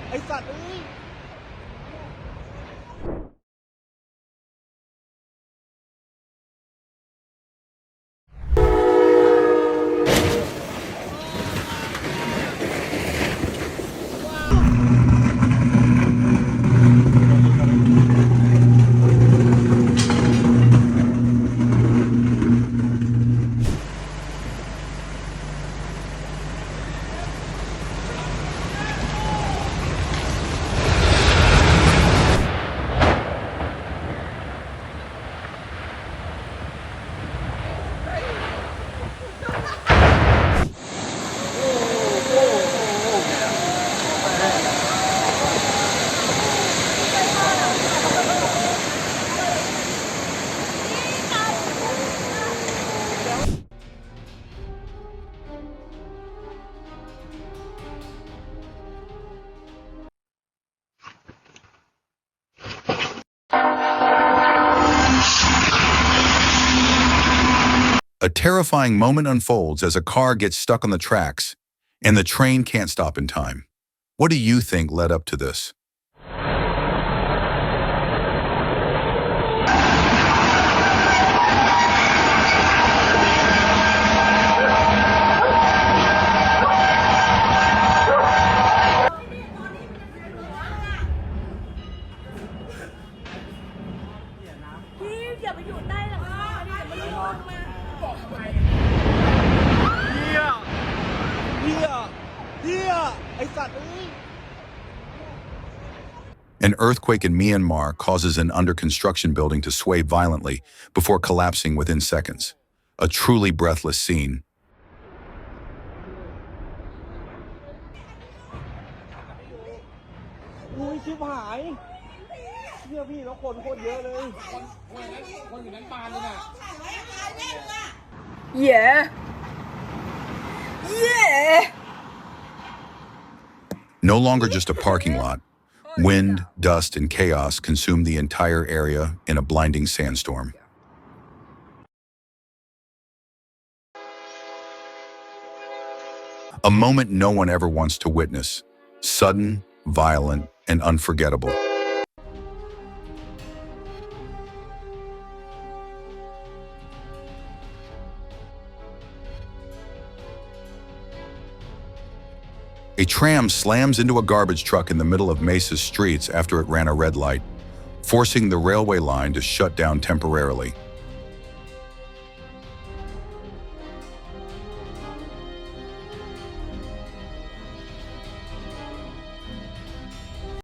ไอสัตว์เอ้ย A terrifying moment unfolds as a car gets stuck on the tracks and the train can't stop in time. What do you think led up to this? An earthquake in Myanmar causes an under-construction building to sway violently before collapsing within seconds. A truly breathless scene. Yeah. Yeah. No longer just a parking lot, wind, dust, and chaos consume the entire area in a blinding sandstorm. A moment no one ever wants to witness, sudden, violent, and unforgettable. A tram slams into a garbage truck in the middle of Mesa's streets after it ran a red light, forcing the railway line to shut down temporarily.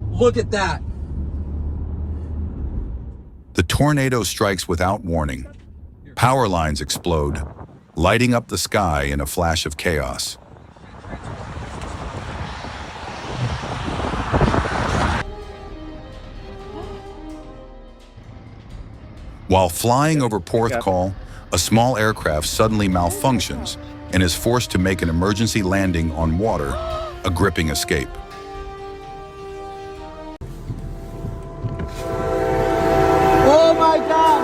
Look at that. The tornado strikes without warning. Power lines explode, lighting up the sky in a flash of chaos. While flying over Porthcawl, a small aircraft suddenly malfunctions and is forced to make an emergency landing on water, a gripping escape. Oh my God.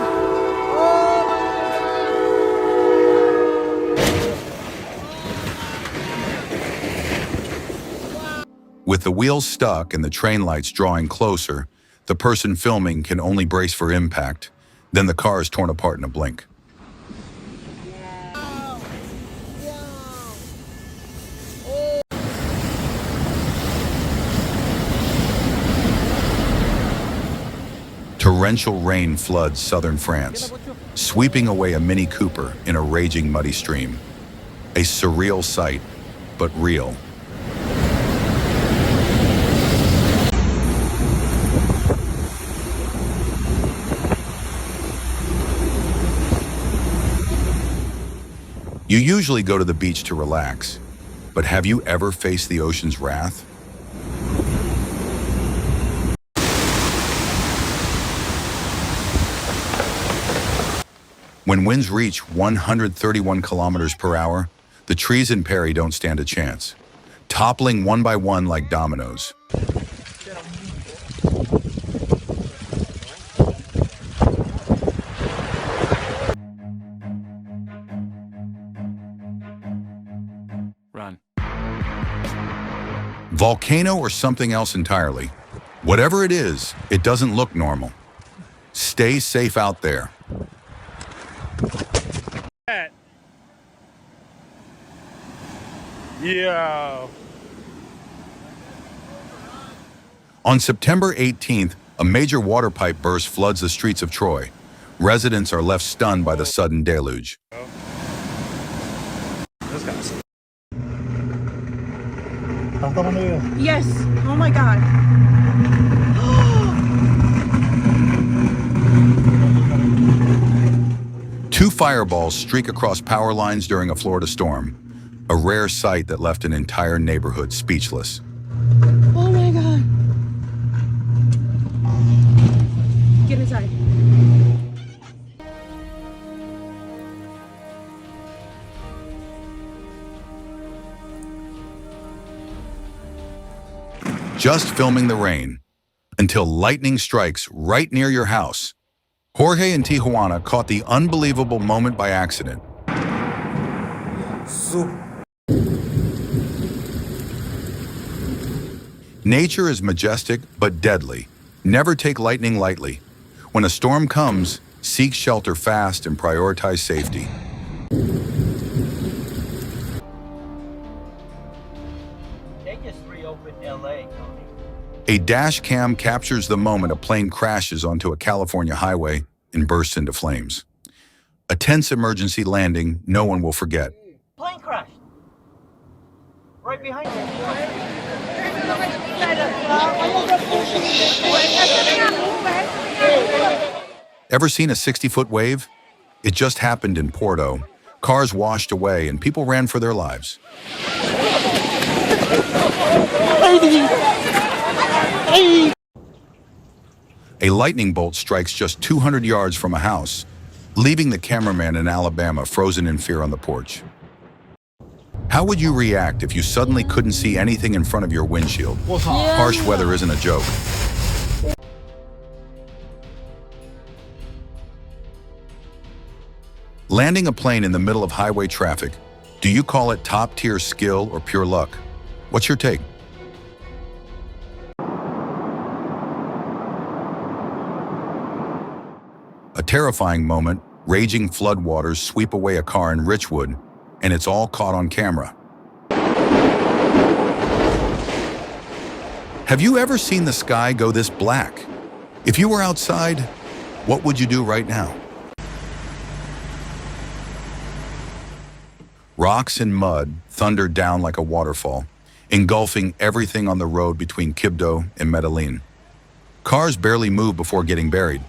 With the wheels stuck and the train lights drawing closer, the person filming can only brace for impact. Then the car is torn apart in a blink. Torrential rain floods southern France, sweeping away a Mini Cooper in a raging muddy stream. A surreal sight, but real. You usually go to the beach to relax, but have you ever faced the ocean's wrath? When winds reach 131 kilometers per hour, the trees in Perry don't stand a chance, toppling one by one like dominoes. Volcano or something else entirely. Whatever it is, it doesn't look normal. Stay safe out there. Yeah. On September 18th, a major water pipe burst floods the streets of Troy. Residents are left stunned by the sudden deluge. This guy's. Yes. Oh my God. Two fireballs streak across power lines during a Florida storm, a rare sight that left an entire neighborhood speechless. Oh my God. Get inside. Just filming the rain until lightning strikes right near your house. Jorge in Tijuana caught the unbelievable moment by accident. Nature is majestic but deadly. Never take lightning lightly. When a storm comes, seek shelter fast and prioritize safety. They just reopened LA, Tony. A dash cam captures the moment a plane crashes onto a California highway and bursts into flames. A tense emergency landing no one will forget. Plane crashed. Right behind you. Ever seen a 60-foot wave? It just happened in Porto. Cars washed away and people ran for their lives. A lightning bolt strikes just 200 yards from a house, leaving the cameraman in Alabama frozen in fear on the porch. How would you react if you suddenly couldn't see anything in front of your windshield? Harsh weather isn't a joke. Landing a plane in the middle of highway traffic, do you call it top-tier skill or pure luck? What's your take? A terrifying moment, raging floodwaters sweep away a car in Richwood, and it's all caught on camera. Have you ever seen the sky go this black? If you were outside, what would you do right now? Rocks and mud thundered down like a waterfall, engulfing everything on the road between Quibdó and Medellin. Cars barely moved before getting buried.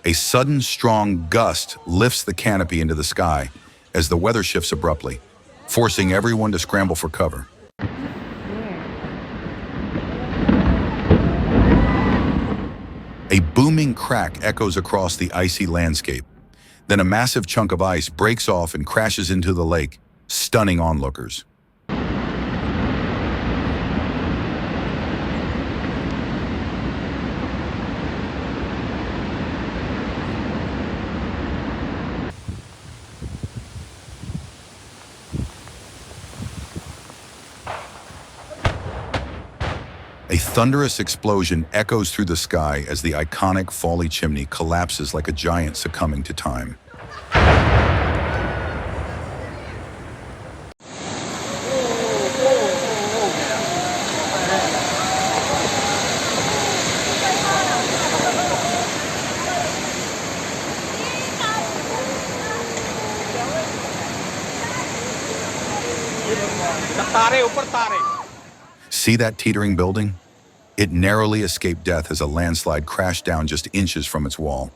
A sudden, strong gust lifts the canopy into the sky as the weather shifts abruptly, forcing everyone to scramble for cover. A booming crack echoes across the icy landscape. Then a massive chunk of ice breaks off and crashes into the lake, stunning onlookers. A thunderous explosion echoes through the sky as the iconic Folly chimney collapses like a giant succumbing to time. See that teetering building? It narrowly escaped death as a landslide crashed down just inches from its wall.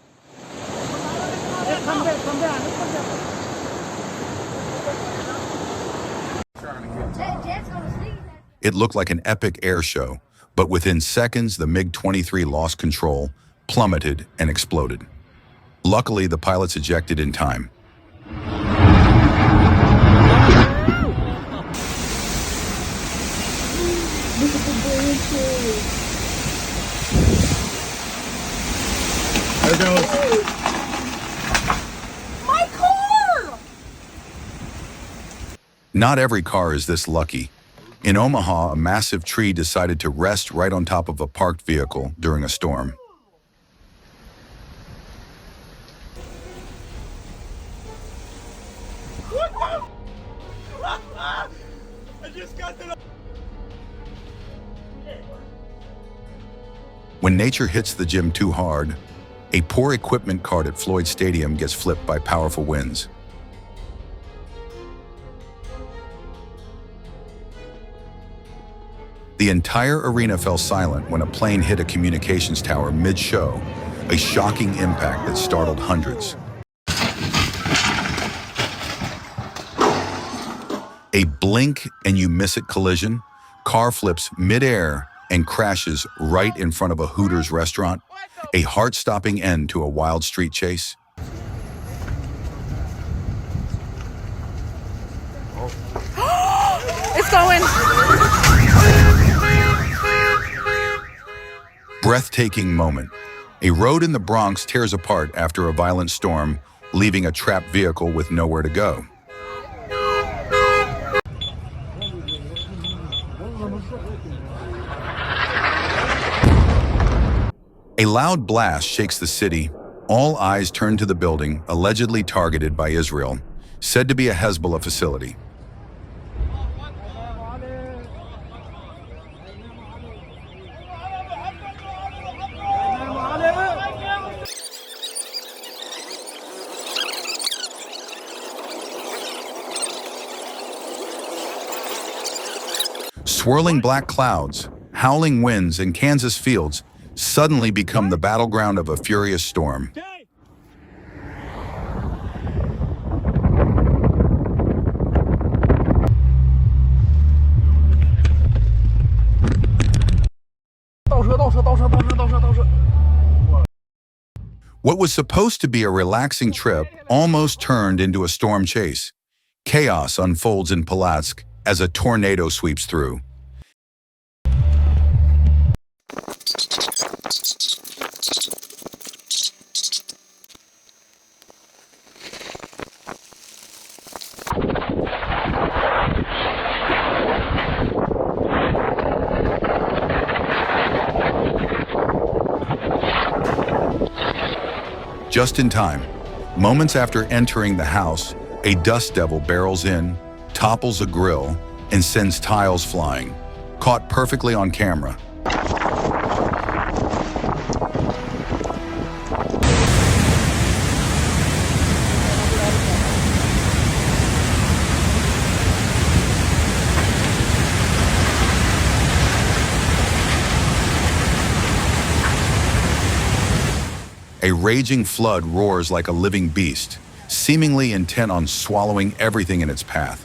It looked like an epic air show, but within seconds, the MiG-23 lost control, plummeted, and exploded. Luckily, the pilots ejected in time. There it goes. Not every car is this lucky. In Omaha, a massive tree decided to rest right on top of a parked vehicle during a storm. I just got the... When nature hits the gym too hard, a poor equipment cart at Floyd Stadium gets flipped by powerful winds. The entire arena fell silent when a plane hit a communications tower mid-show, a shocking impact that startled hundreds. A blink and you miss it collision, car flips mid-air and crashes right in front of a Hooters restaurant, a heart-stopping end to a wild street chase. It's going. Breathtaking moment. A road in the Bronx tears apart after a violent storm, leaving a trapped vehicle with nowhere to go. A loud blast shakes the city. All eyes turn to the building, allegedly targeted by Israel, said to be a Hezbollah facility. Swirling black clouds, howling winds, and Kansas fields suddenly become the battleground of a furious storm. What was supposed to be a relaxing trip almost turned into a storm chase. Chaos unfolds in Pulaski as a tornado sweeps through. Just in time, moments after entering the house, a dust devil barrels in, topples a grill, and sends tiles flying, caught perfectly on camera. A raging flood roars like a living beast, seemingly intent on swallowing everything in its path.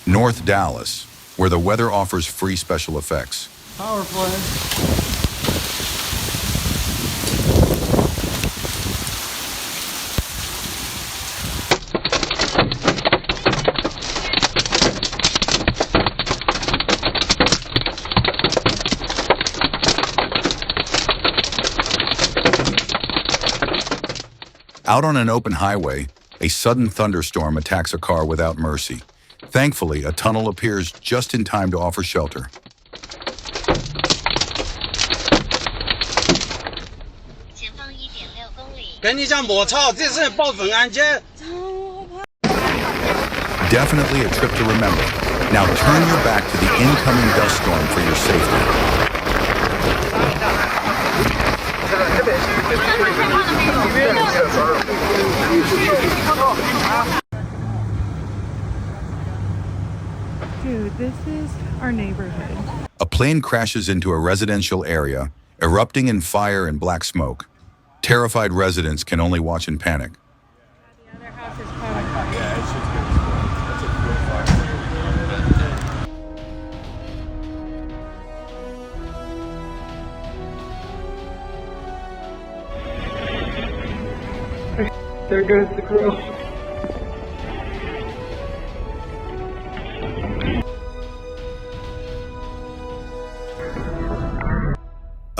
North Dallas, where the weather offers free special effects. Power play. Out on an open highway, a sudden thunderstorm attacks a car without mercy. Thankfully, a tunnel appears just in time to offer shelter. Definitely a trip to remember. Now turn your back to the incoming dust storm for your safety. Dude, this is our neighborhood. A plane crashes into a residential area, erupting in fire and black smoke. Terrified residents can only watch in panic. The other house is caught on fire. Yeah, it's just good. That's a real fire. There goes the grill.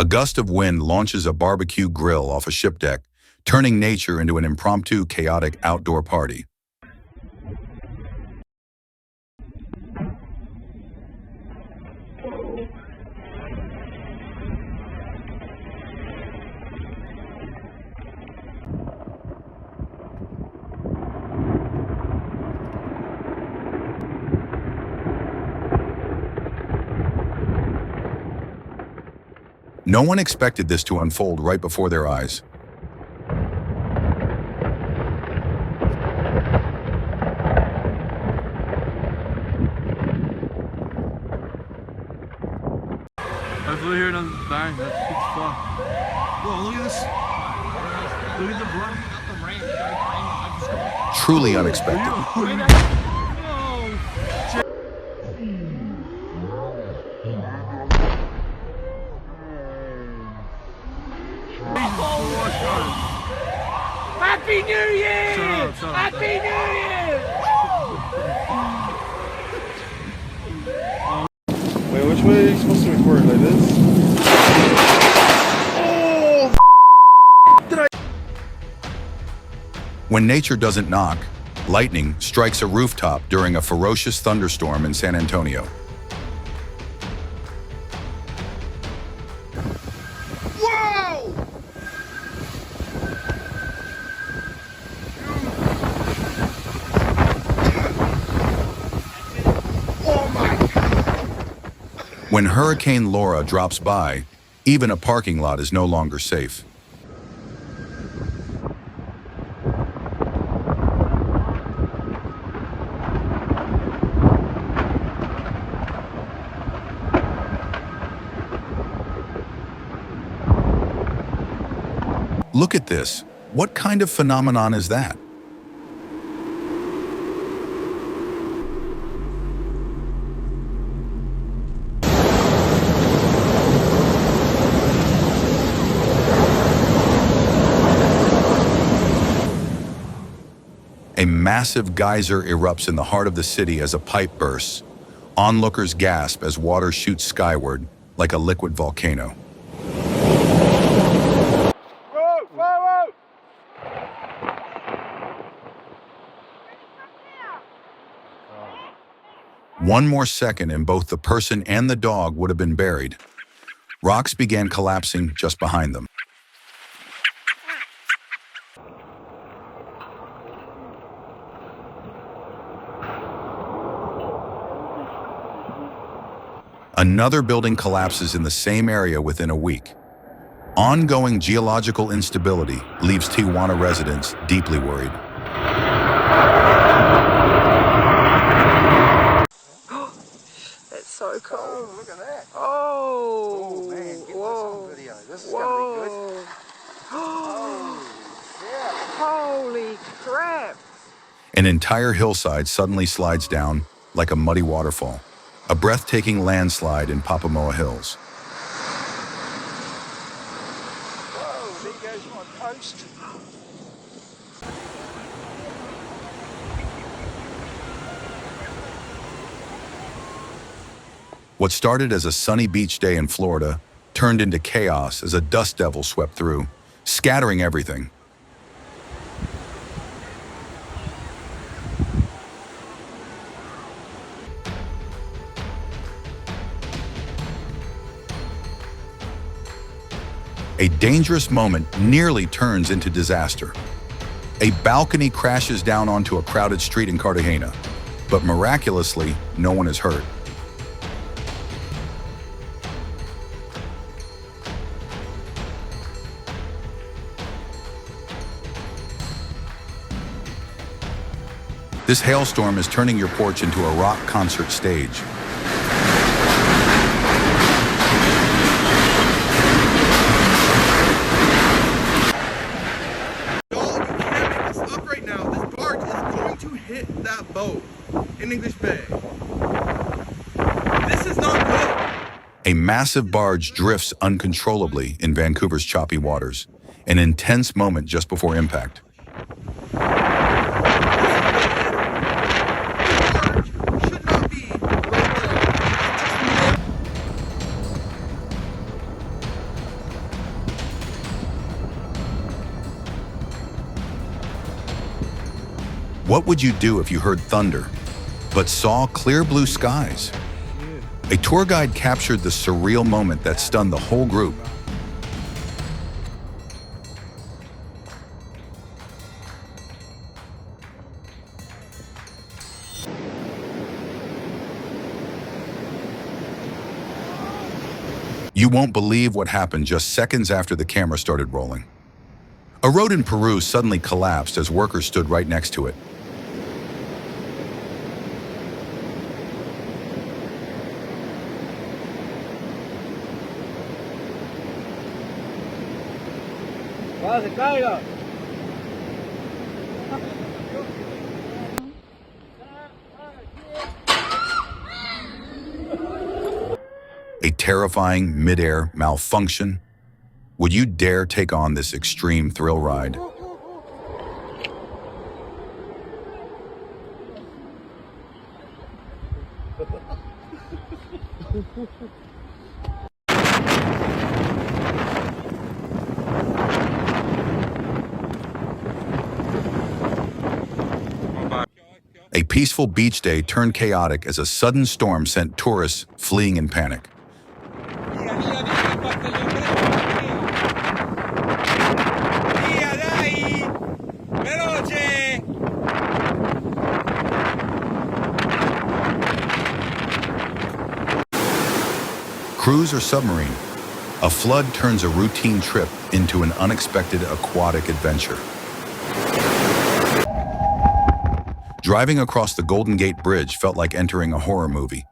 A gust of wind launches a barbecue grill off a ship deck, turning nature into an impromptu, chaotic outdoor party. No one expected this to unfold right before their eyes. I flew here and bang. That shit's fucked. Whoa, look at this. Look at the blood. Truly unexpected. Happy New Year! Shut up. Happy New Year! Wait, which way are you supposed to record? Like this? When nature doesn't knock, lightning strikes a rooftop during a ferocious thunderstorm in San Antonio. Whoa! Oh my God! When Hurricane Laura drops by, even a parking lot is no longer safe. Look at this. What kind of phenomenon is that? A massive geyser erupts in the heart of the city as a pipe bursts. Onlookers gasp as water shoots skyward like a liquid volcano. One more second and both the person and the dog would have been buried. Rocks began collapsing just behind them. Another building collapses in the same area within a week. Ongoing geological instability leaves Tijuana residents deeply worried. It's so cool. Oh, look at that. Oh, Oh, man, get this whoa. on video. This is going to be good. Whoa. Yeah. Holy crap. An entire hillside suddenly slides down like a muddy waterfall. A breathtaking landslide in Papamoa Hills. Whoa, there goes my post. What started as a sunny beach day in Florida turned into chaos as a dust devil swept through, scattering everything. A dangerous moment nearly turns into disaster. A balcony crashes down onto a crowded street in Cartagena, but miraculously, no one is hurt. This hailstorm is turning your porch into a rock concert stage. Hit that boat in English Bay. This is not good. A massive barge drifts uncontrollably in Vancouver's choppy waters, an intense moment just before impact. Should not be right there. What would you do if you heard thunder, but saw clear blue skies? A tour guide captured the surreal moment that stunned the whole group. You won't believe what happened just seconds after the camera started rolling. A road in Peru suddenly collapsed as workers stood right next to it. ¡Va, se caiga! A terrifying mid-air malfunction? Would you dare take on this extreme thrill ride? A peaceful beach day turned chaotic as a sudden storm sent tourists fleeing in panic. Cruise or submarine, a flood turns a routine trip into an unexpected aquatic adventure. Driving across the Golden Gate Bridge felt like entering a horror movie.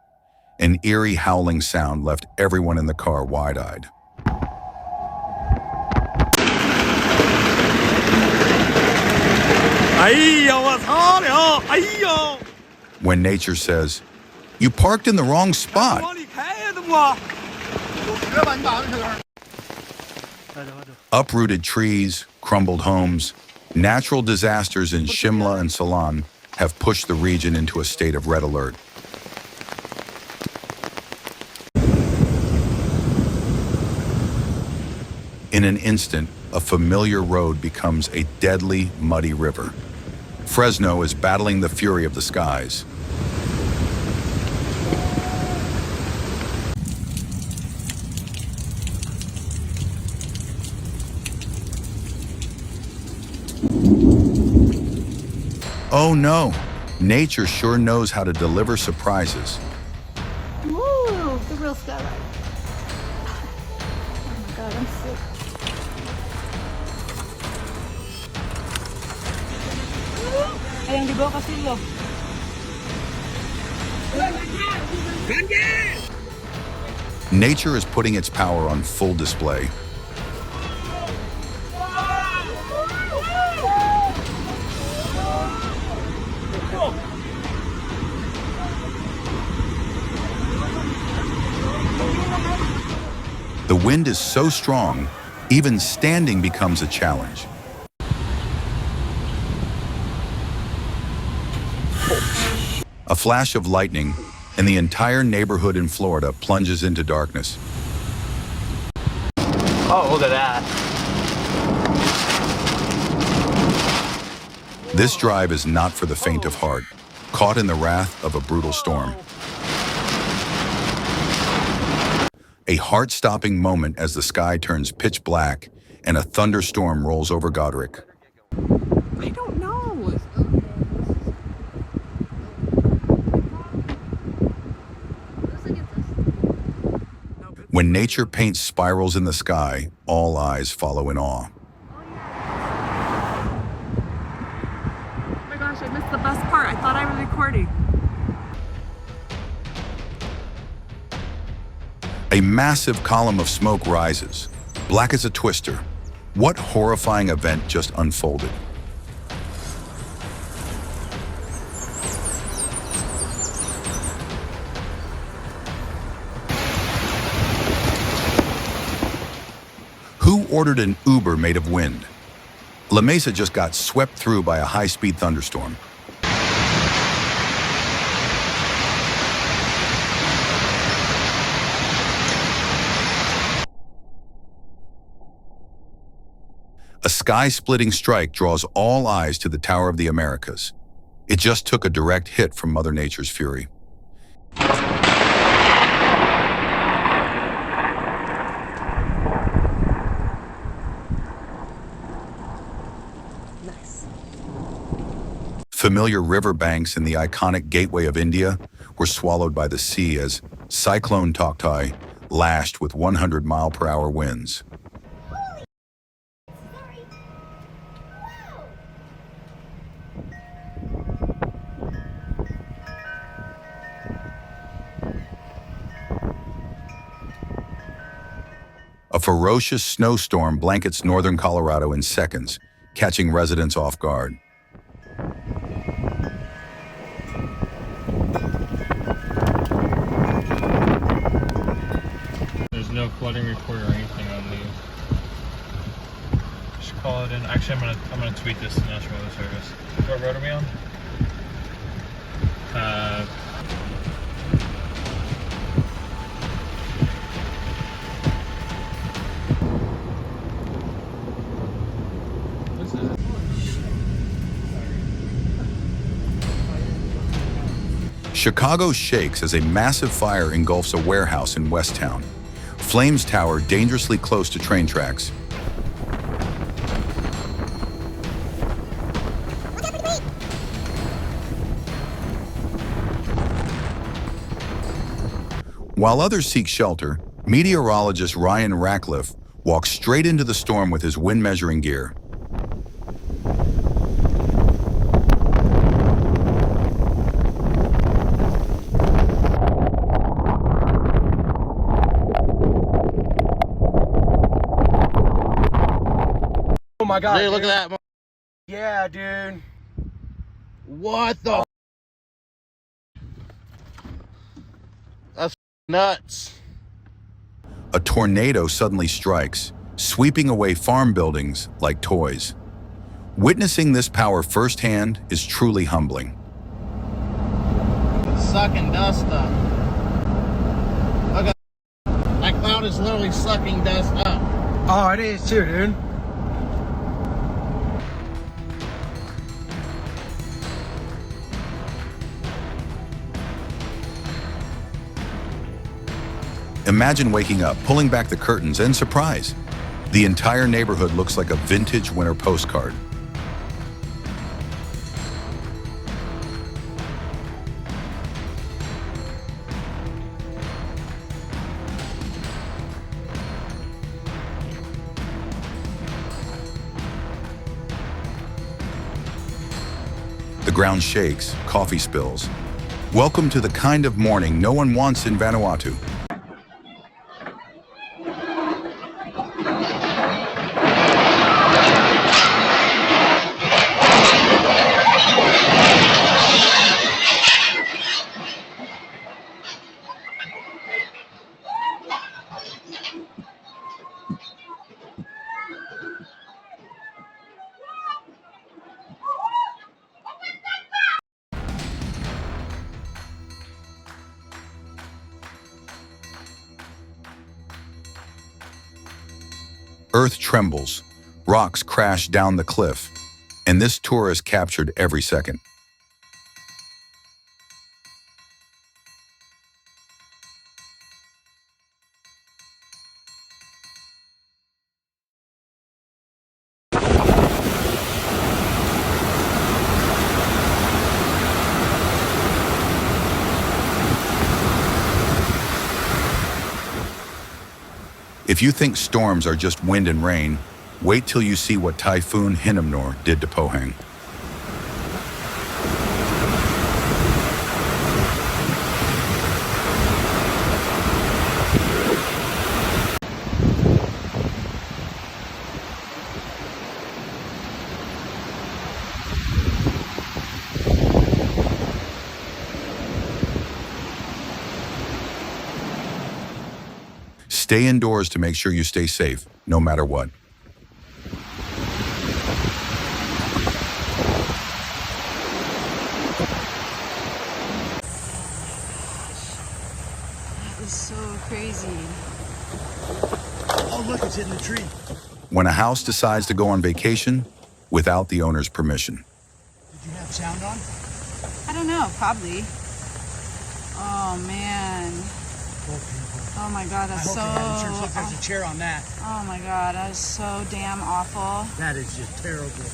An eerie howling sound left everyone in the car wide-eyed. When nature says, "You parked in the wrong spot," uprooted trees, crumbled homes, natural disasters in Shimla and Ceylon have pushed the region into a state of red alert. In an instant, a familiar road becomes a deadly, muddy river. Fresno is battling the fury of the skies. Oh no, nature sure knows how to deliver surprises. Ooh, the real skylight. Oh my god, I'm sick. Ayang di bawah kasih lo. Nature is putting its power on full display. The wind is so strong, even standing becomes a challenge. A flash of lightning, and the entire neighborhood in Florida plunges into darkness. Oh, look at that. This drive is not for the faint of heart, caught in the wrath of a brutal storm. A heart-stopping moment as the sky turns pitch black and a thunderstorm rolls over Godric. I don't know. When nature paints spirals in the sky, all eyes follow in awe. Oh my gosh, I missed the best part. I thought I was recording. A massive column of smoke rises, black as a twister. What horrifying event just unfolded? Who ordered an Uber made of wind? La Mesa just got swept through by a high-speed thunderstorm. A sky-splitting strike draws all eyes to the Tower of the Americas. It just took a direct hit from Mother Nature's fury. Nice. Familiar river banks in the iconic Gateway of India were swallowed by the sea as Cyclone Tauktae lashed with 100-mile-per-hour winds. A ferocious snowstorm blankets northern Colorado in seconds, catching residents off guard. There's no flooding report or anything on these. Just call it in. Actually, I'm gonna tweet this to National Weather Service. What road are we on? This is. Chicago shakes as a massive fire engulfs a warehouse in Westtown. Flames tower dangerously close to train tracks. While others seek shelter, meteorologist Ryan Ratcliffe walks straight into the storm with his wind measuring gear. Oh my god. Dude, look at that. Yeah, dude. What the? That's nuts. A tornado suddenly strikes, sweeping away farm buildings like toys. Witnessing this power firsthand is truly humbling. It's sucking dust up. Look at that cloud is literally sucking dust up. Oh, it is too, dude. Imagine waking up, pulling back the curtains, and surprise! The entire neighborhood looks like a vintage winter postcard. The ground shakes, coffee spills. Welcome to the kind of morning no one wants in Vanuatu. Earth trembles, rocks crash down the cliff, and this tourist captured every second. If you think storms are just wind and rain, wait till you see what Typhoon Hinnamnor did to Pohang. Stay indoors to make sure you stay safe, no matter what. That is so crazy. Oh, look, it's hitting the tree. When a house decides to go on vacation without the owner's permission. Did you have sound on? I don't know, probably. Oh man. Oh my god, that's so. Look, there's a chair on that. Oh my god, that is so damn awful. That is just terrible.